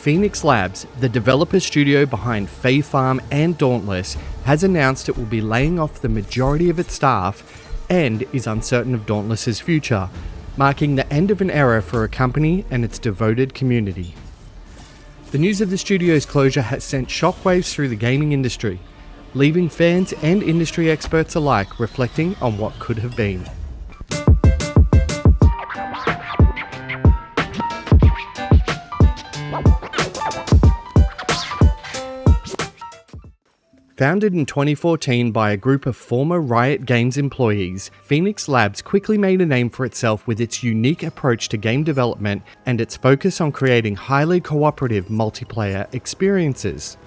Phoenix Labs, the developer studio behind Fae Farm and Dauntless, has announced it will be laying off the majority of its staff and is uncertain of Dauntless's future, marking the end of an era for a company and its devoted community. The news of the studio's closure has sent shockwaves through the gaming industry, leaving fans and industry experts alike reflecting on what could have been. Founded in 2014 by a group of former Riot Games employees, Phoenix Labs quickly made a name for itself with its unique approach to game development and its focus on creating highly cooperative multiplayer experiences.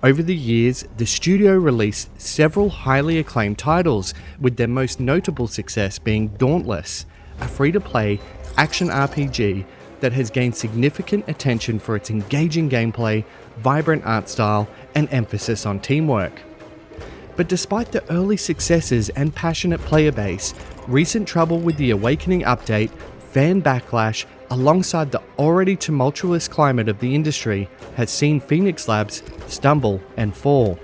Over the years, the studio released several highly acclaimed titles, with their most notable success being Dauntless, a free-to-play action RPG that has gained significant attention for its engaging gameplay, vibrant art style, and emphasis on teamwork. But despite the early successes and passionate player base, recent trouble with the Awakening update, fan backlash, alongside the already tumultuous climate of the industry, has seen Phoenix Labs stumble and fall.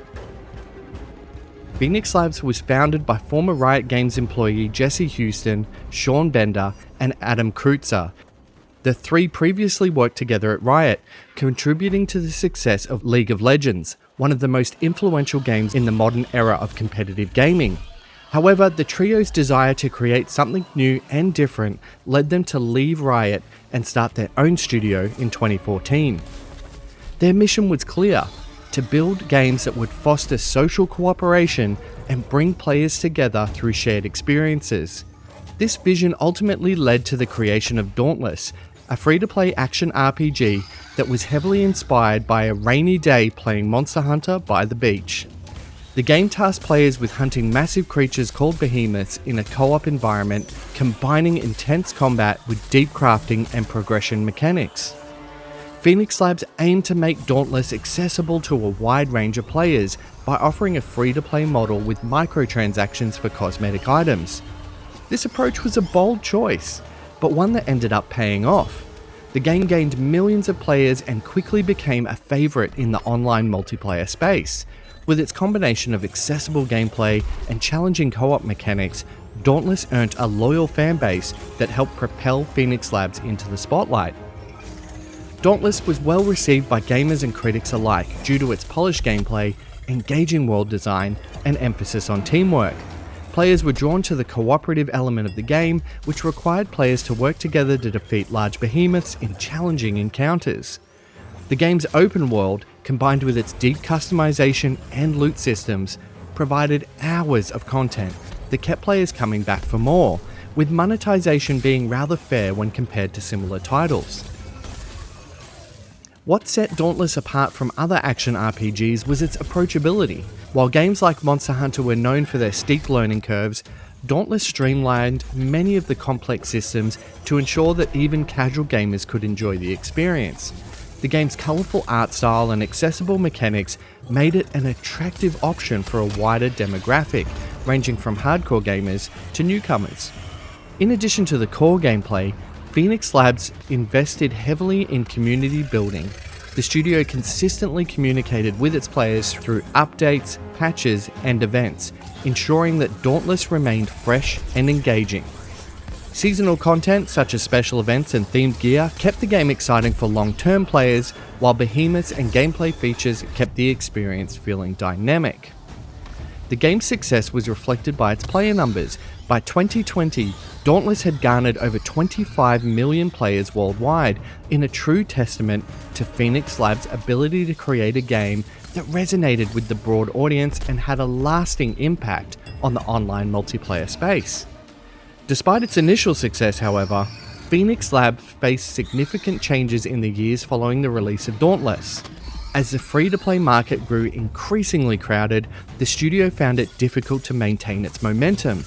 Phoenix Labs was founded by former Riot Games employee Jesse Houston, Sean Bender, and Adam Kreutzer. The three previously worked together at Riot, contributing to the success of League of Legends, one of the most influential games in the modern era of competitive gaming. However, the trio's desire to create something new and different led them to leave Riot and start their own studio in 2014. Their mission was clear: to build games that would foster social cooperation and bring players together through shared experiences. This vision ultimately led to the creation of Dauntless, a free-to-play action RPG that was heavily inspired by a rainy day playing Monster Hunter by the beach. The game tasked players with hunting massive creatures called behemoths in a co-op environment, combining intense combat with deep crafting and progression mechanics. Phoenix Labs aimed to make Dauntless accessible to a wide range of players by offering a free-to-play model with microtransactions for cosmetic items. This approach was a bold choice, but one that ended up paying off. The game gained millions of players and quickly became a favourite in the online multiplayer space. With its combination of accessible gameplay and challenging co-op mechanics, Dauntless earned a loyal fan base that helped propel Phoenix Labs into the spotlight. Dauntless was well received by gamers and critics alike due to its polished gameplay, engaging world design, and emphasis on teamwork. Players were drawn to the cooperative element of the game, which required players to work together to defeat large behemoths in challenging encounters. The game's open world, combined with its deep customization and loot systems, provided hours of content that kept players coming back for more, with monetization being rather fair when compared to similar titles. What set Dauntless apart from other action RPGs was its approachability. While games like Monster Hunter were known for their steep learning curves, Dauntless streamlined many of the complex systems to ensure that even casual gamers could enjoy the experience. The game's colourful art style and accessible mechanics made it an attractive option for a wider demographic, ranging from hardcore gamers to newcomers. In addition to the core gameplay, Phoenix Labs invested heavily in community building. The studio consistently communicated with its players through updates, patches, and events, ensuring that Dauntless remained fresh and engaging. Seasonal content such as special events and themed gear kept the game exciting for long-term players, while behemoths and gameplay features kept the experience feeling dynamic. The game's success was reflected by its player numbers. By 2020, Dauntless had garnered over 25 million players worldwide, in a true testament to Phoenix Labs' ability to create a game that resonated with the broad audience and had a lasting impact on the online multiplayer space. Despite its initial success, however, Phoenix Labs faced significant changes in the years following the release of Dauntless. As the free-to-play market grew increasingly crowded, the studio found it difficult to maintain its momentum.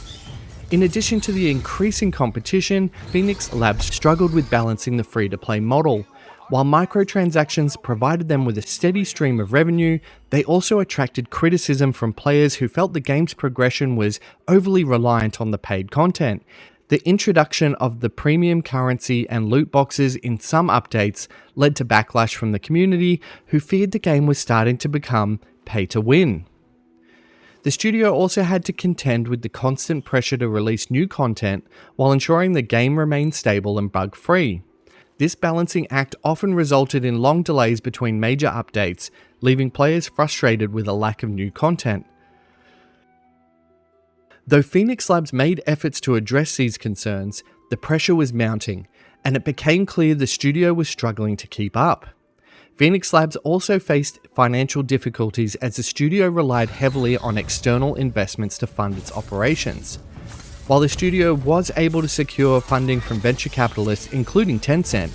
In addition to the increasing competition, Phoenix Labs struggled with balancing the free-to-play model. While microtransactions provided them with a steady stream of revenue, they also attracted criticism from players who felt the game's progression was overly reliant on the paid content. The introduction of the premium currency and loot boxes in some updates led to backlash from the community, who feared the game was starting to become pay to win. The studio also had to contend with the constant pressure to release new content while ensuring the game remained stable and bug-free. This balancing act often resulted in long delays between major updates, leaving players frustrated with a lack of new content. Though Phoenix Labs made efforts to address these concerns, the pressure was mounting, and it became clear the studio was struggling to keep up. Phoenix Labs also faced financial difficulties as the studio relied heavily on external investments to fund its operations. While the studio was able to secure funding from venture capitalists, including Tencent,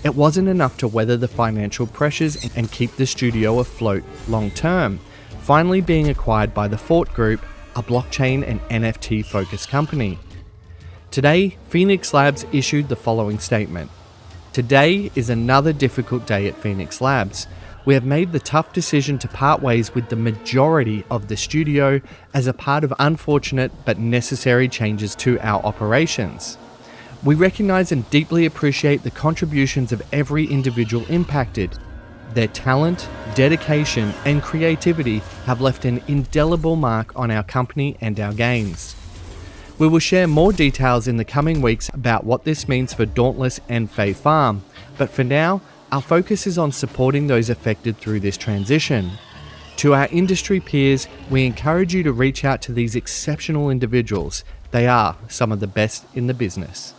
it wasn't enough to weather the financial pressures and keep the studio afloat long term, finally being acquired by the Fort Group, a blockchain and NFT-focused company. Today, Phoenix Labs issued the following statement. Today is another difficult day at Phoenix Labs. We have made the tough decision to part ways with the majority of the studio as a part of unfortunate but necessary changes to our operations. We recognize and deeply appreciate the contributions of every individual impacted. Their talent, dedication, and creativity have left an indelible mark on our company and our games. We will share more details in the coming weeks about what this means for Dauntless and Fae Farm, but for now, our focus is on supporting those affected through this transition. To our industry peers, we encourage you to reach out to these exceptional individuals. They are some of the best in the business.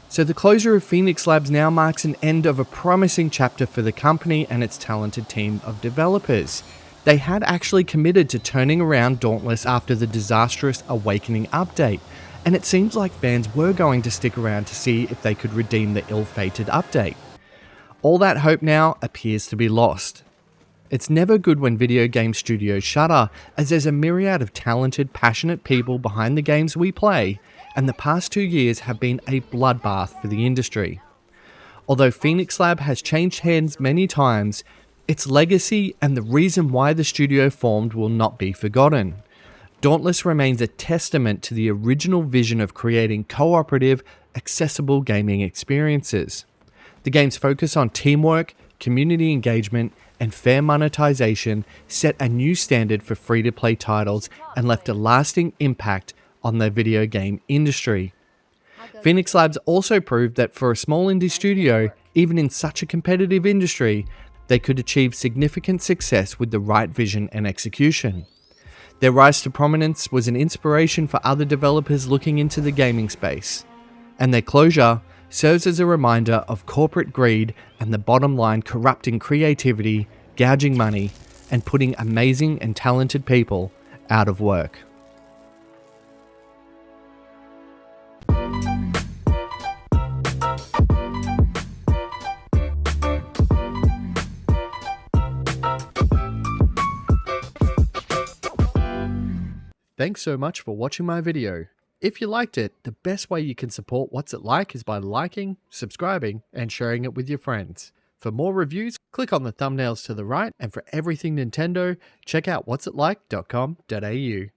So the closure of Phoenix Labs now marks an end of a promising chapter for the company and its talented team of developers. They had actually committed to turning around Dauntless after the disastrous Awakening update, and it seems like fans were going to stick around to see if they could redeem the ill-fated update. All that hope now appears to be lost. It's never good when video game studios shutter, as there's a myriad of talented, passionate people behind the games we play, and the past 2 years have been a bloodbath for the industry. Although Phoenix Lab has changed hands many times, its legacy and the reason why the studio formed will not be forgotten. Dauntless remains a testament to the original vision of creating cooperative, accessible gaming experiences. The game's focus on teamwork, community engagement, and fair monetization set a new standard for free-to-play titles and left a lasting impact on the video game industry. Phoenix Labs also proved that for a small indie studio, even in such a competitive industry, they could achieve significant success with the right vision and execution. Their rise to prominence was an inspiration for other developers looking into the gaming space, and their closure serves as a reminder of corporate greed and the bottom line corrupting creativity, gouging money, and putting amazing and talented people out of work. Thanks so much for watching my video. If you liked it, the best way you can support What's It Like is by liking, subscribing, and sharing it with your friends. For more reviews, click on the thumbnails to the right, and for everything Nintendo, check out whatsItlike.com.au.